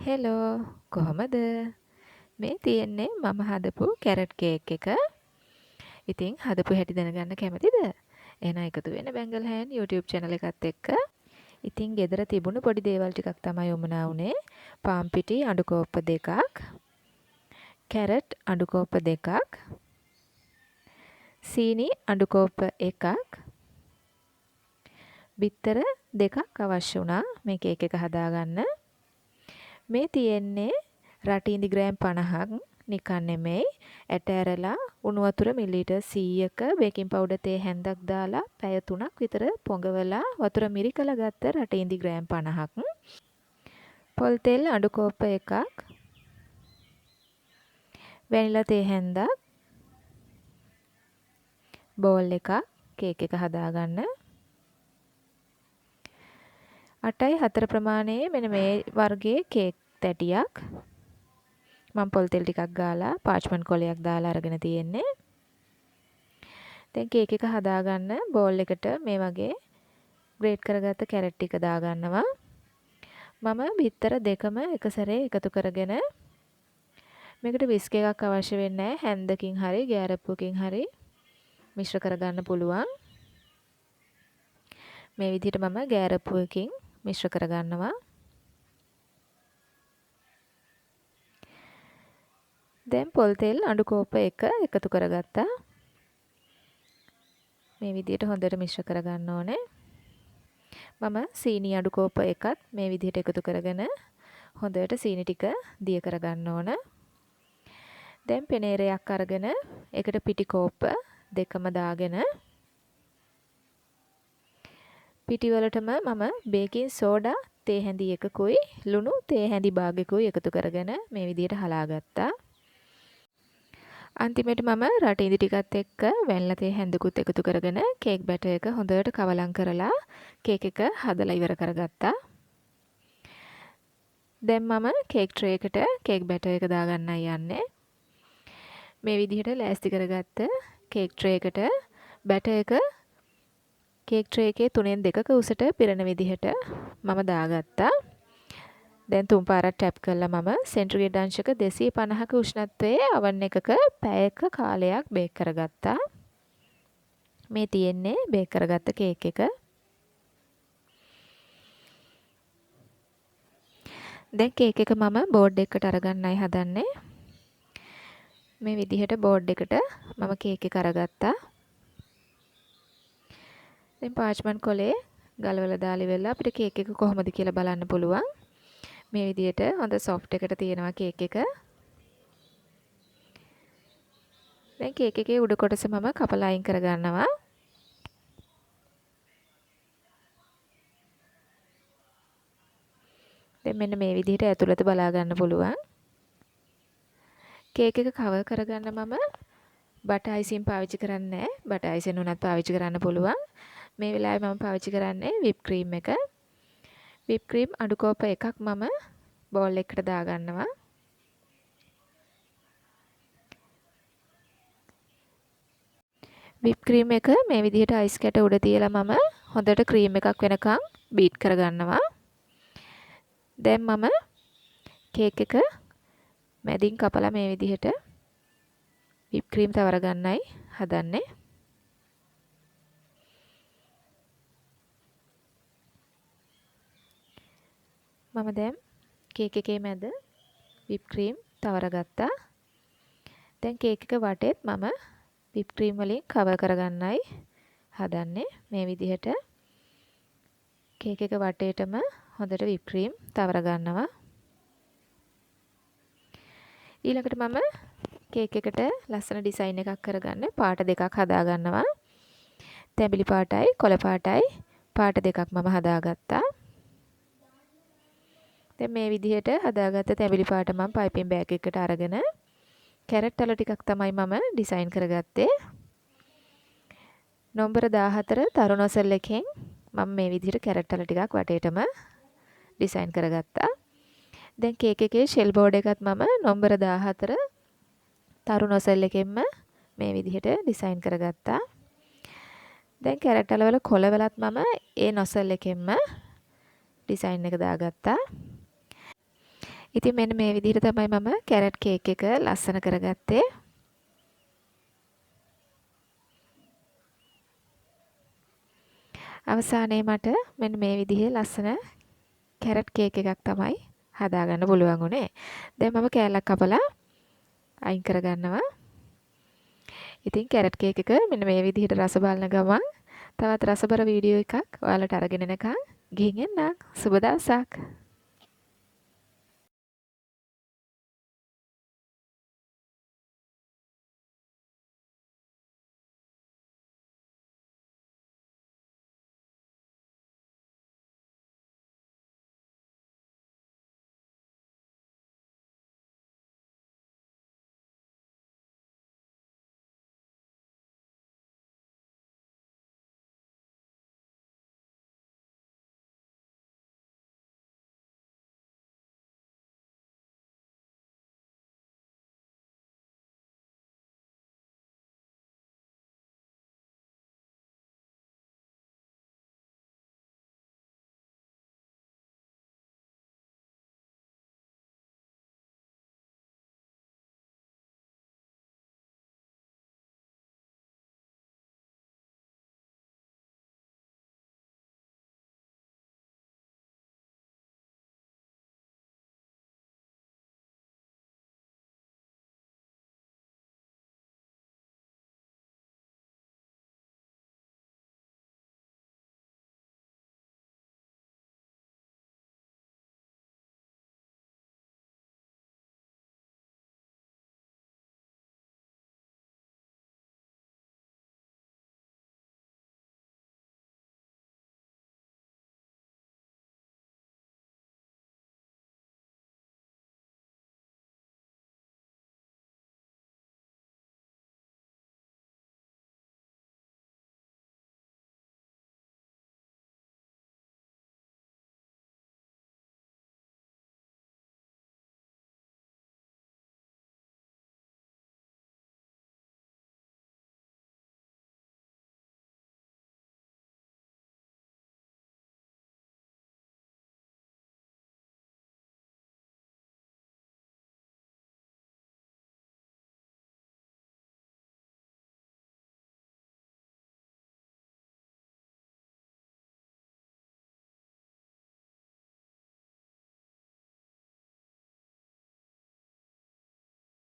Hello කොහොමද? මේ තියෙන්නේ මම හදපු කැරට් කේක් එක. ඉතින් හදපු හැටි දැනගන්න කැමතිද? එහෙනම් එකතු වෙන්න බැංගල් හෑන් YouTube channel එකත් එක්ක. ඉතින් ගෙදර තිබුණු පොඩි දේවල් ටිකක් තමයි උමනා වුනේ. පාන් පිටි අඬු කෝප්ප දෙකක්, කැරට් අඬු කෝප්ප දෙකක්, සීනි අඬු කෝප්ප එකක්, බිත්තර දෙකක් අවශ්‍ය වුණා මේ කේක් එක හදාගන්න. මේ තියෙන්නේ රටින්දි ග්‍රෑම් 50ක් නිකන් නෙමෙයි. ඇට ඇරලා උණු වතුර මිලිලීටර් 100ක බේකින් පවුඩර් තේ හැන්දක් දාලා පැය 3ක් විතර පොඟවලා වතුර මිරිකලා ගත්ත රටින්දි ග්‍රෑම් 50ක්. පොල් තෙල් අඬු කෝප්ප එකක්. වැනිලා තේ හැන්දක්. බෝල් එකක් කේක් එක හදාගන්න. 8/4 ප්‍රමාණයේ මෙන්න මේ වර්ගයේ කේක් තැටියක්. මම පොල් තෙල් ටිකක් ගාලා පාච්මන්ට් කොලයක් දාලා අරගෙන තියෙන්නේ. දැන් කේක් එක හදාගන්න බෝල් එකට මේ වගේ ග්‍රේට් කරගත්ත කැරට් ටික දාගන්නවා. මම බිත්තර දෙකම එක සැරේ එකතු කරගෙන මේකට විස්ක් එකක් අවශ්‍ය වෙන්නේ නැහැ. හැන්දකින් හරි ගෑරප්පුවකින් හරි මිශ්‍ර කරගන්න පුළුවන්. මේ විදිහට මම ගෑරප්පුවකින් මිශ්‍ර කරගන්නවා. දැන් පොල් තෙල් අඬු කෝප්ප එක එකතු කරගත්තා. මේ විදිහට හොඳට මිශ්‍ර කරගන්න ඕනේ. මම සීනි අඬු කෝප්ප එකත් මේ විදිහට එකතු කරගෙන හොඳට සීනි ටික දිය කරගන්න ඕන. දැන් පෙනේරයක් අරගෙන ඒකට පිටි කෝප්ප දෙකම දාගෙන පිටි වලටම මම බේකින් සෝඩා තේ හැඳි එකකුයි ලුණු තේ හැඳි භාගයකුයි එකතු කරගෙන මේ විදිහට හලාගත්තා. අන්තිමට මම රටින්දි ටිකත් එක්ක වැනිලා තේ හැඳකුත් එකතු කරගෙන කේක් බැටර් එක හොඳට කවලම් කරලා කේක් එක හදලා ඉවර කරගත්තා. දැන් මම කේක් ට්‍රේ එකට කේක් බැටර් එක දාගන්නයි යන්නේ. මේ විදිහට ලෑස්ති කරගත්ත කේක් ට්‍රේ එකට බැටර් එක කේක් ට්‍රේ එකේ 3න් 2ක උසට පිරෙන විදිහට මම දාගත්තා. දැන් තුන් පාරක් ටැප් කරලා මම සෙන්ටිග්‍රේඩ් අංශක 250ක උෂ්ණත්වයේ oven එකක පැයක කාලයක් බේක් කරගත්තා. මේ තියෙන්නේ බේක් කරගත්ත කේක් එක. දැන් කේක් එක මම බෝඩ් එකකට අරගන්නයි හදන්නේ. මේ විදිහට බෝඩ් එකට මම කේක් එක අරගත්තා. දැන් පාච්මන්ට් කොලේ ගලවලා දාලා ඉවරලා අපිට කේක් එක කොහොමද කියලා බලන්න පුළුවන්. මේ විදිහට හොඳ සොෆ්ට් එකට තියෙනවා කේක් එක. දැන් කේක් එකේ උඩ කොටස මම කපලා අයින් කරගන්නවා. දැන් මෙන්න මේ විදිහට ඇතුළත බලා ගන්න පුළුවන්. කේක් එක කවර් කරගන්න මම බටර් අයිසින් පාවිච්චි කරන්නේ නැහැ. බටර් අයිසින් උනත් පාවිච්චි කරන්න පුළුවන්. මේ වෙලාවේ මම පාවිච්චි කරන්නේ whipped cream එක. whipped cream අඬු කෝප්ප එකක් මම බෝල් එකකට දාගන්නවා. whipped cream එක මේ විදිහට අයිස් කැට උඩ තියලා මම හොඳට ක්‍රීම් එකක් වෙනකන් බීට් කරගන්නවා. දැන් මම කේක් එක මැදින් කපලා මේ විදිහට whipped cream තවර ගන්නයි හදන්නේ. මම දැන් කේක් එකේ මැද whipped cream තවර ගත්තා. දැන් කේක් එක වටේත් මම whipped cream වලින් කවර් කරගන්නයි හදන්නේ. මේ විදිහට කේක් එක වටේටම හොඳට whipped cream තවර ගන්නවා. ඊළඟට මම කේක් එකට ලස්සන ඩිසයින් එකක් කරගන්න පාට දෙකක් හදා ගන්නවා. තැඹිලි පාටයි කොළ පාටයි පාට දෙකක් මම හදාගත්තා. දැන් මේ විදිහට හදාගත්ත තැඹිලි පාට මම පයිපින් බෑග් එකකට අරගෙන කැරට් අල ටිකක් තමයි මම ඩිසයින් කරගත්තේ. නම්බර 14 තරු නොසල් එකෙන් මම මේ විදිහට කැරට් අල ටිකක් වටේටම ඩිසයින් කරගත්තා. දැන් කේක් එකේ ෂෙල් බෝඩ් එකත් මම නම්බර 14 තරු නොසල් එකෙන්ම මේ විදිහට ඩිසයින් කරගත්තා. දැන් කැරට් අල වල කොළ වලත් මම ඒ නොසල් එකෙන්ම ඩිසයින් එක දාගත්තා. ඉතින් මෙන්න මේ විදිහට තමයි මම කැරට් කේක් එක ලස්සන කරගත්තේ. අවසානයේ මට මෙන්න මේ විදිහේ ලස්සන කැරට් කේක් එකක් තමයි හදාගන්න පුළුවන් උනේ. දැන් මම කෑල්ලක් කපලා අයින් කරගන්නවා. ඉතින් කැරට් කේක් එක මෙන්න මේ විදිහට රස බලන ගමන් තවත් රසබර වීඩියෝ එකක් ඔයාලට අරගෙන එනකන් ගිහින් එන්නම්. සුබ දවසක්.